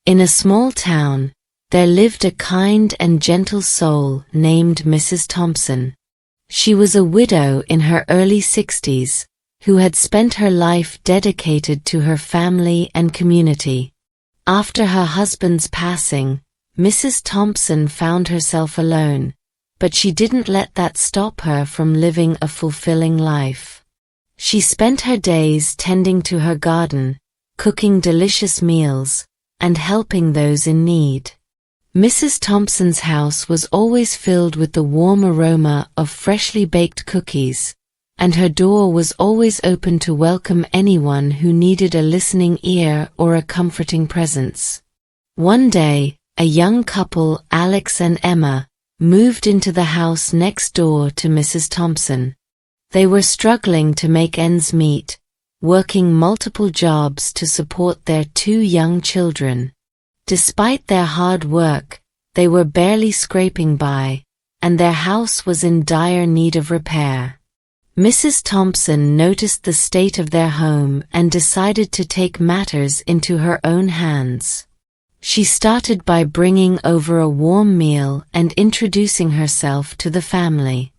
In a small town, there lived a kind and gentle soul named Mrs. Thompson. She was a widow in her early 60s, who had spent her life dedicated to her family and community. After her husband's passing, Mrs. Thompson found herself alone, but she didn't let that stop her from living a fulfilling life. She spent her days tending to her garden, cooking delicious meals, and helping those in need. Mrs. Thompson's house was always filled with the warm aroma of freshly baked cookies, and her door was always open to welcome anyone who needed a listening ear or a comforting presence. One day, a young couple, Alex and Emma, moved into the house next door to Mrs. Thompson. They were struggling to make ends meet, working multiple jobs to support their 2 young children. Despite their hard work, they were barely scraping by, and their house was in dire need of repair. Mrs. Thompson noticed the state of their home and decided to take matters into her own hands. She started by bringing over a warm meal and introducing herself to the family.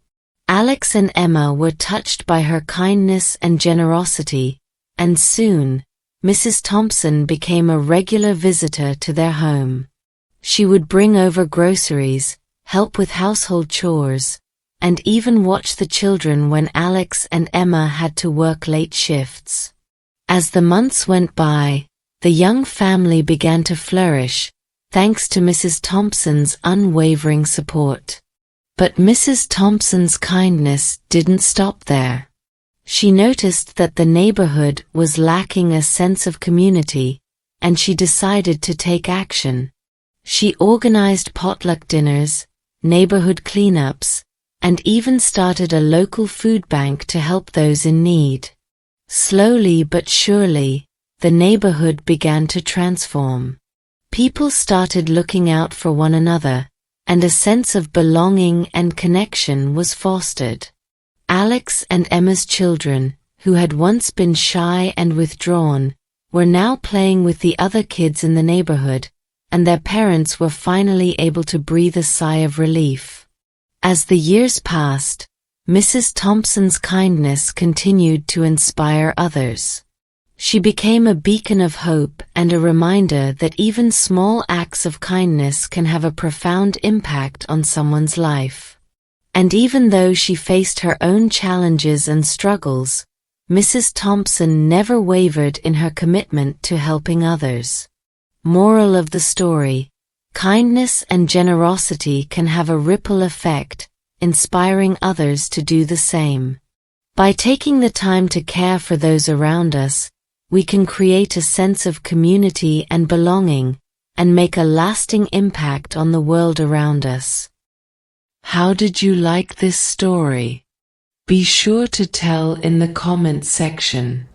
Alex and Emma were touched by her kindness and generosity, and soon, Mrs. Thompson became a regular visitor to their home. She would bring over groceries, help with household chores, and even watch the children when Alex and Emma had to work late shifts. As the months went by, the young family began to flourish, thanks to Mrs. Thompson's unwavering support. But Mrs. Thompson's kindness didn't stop there. She noticed that the neighborhood was lacking a sense of community, and she decided to take action. She organized potluck dinners, neighborhood cleanups, and even started a local food bank to help those in need. Slowly but surely, the neighborhood began to transform. People started looking out for one another, and a sense of belonging and connection was fostered. Alex and Emma's children, who had once been shy and withdrawn, were now playing with the other kids in the neighborhood, and their parents were finally able to breathe a sigh of relief. As the years passed, Mrs. Thompson's kindness continued to inspire others. She became a beacon of hope and a reminder that even small acts of kindness can have a profound impact on someone's life. And even though she faced her own challenges and struggles, Mrs. Thompson never wavered in her commitment to helping others. Moral of the story: kindness and generosity can have a ripple effect, inspiring others to do the same. By taking the time to care for those around us, we can create a sense of community and belonging, and make a lasting impact on the world around us. How did you like this story? Be sure to tell in the comment section.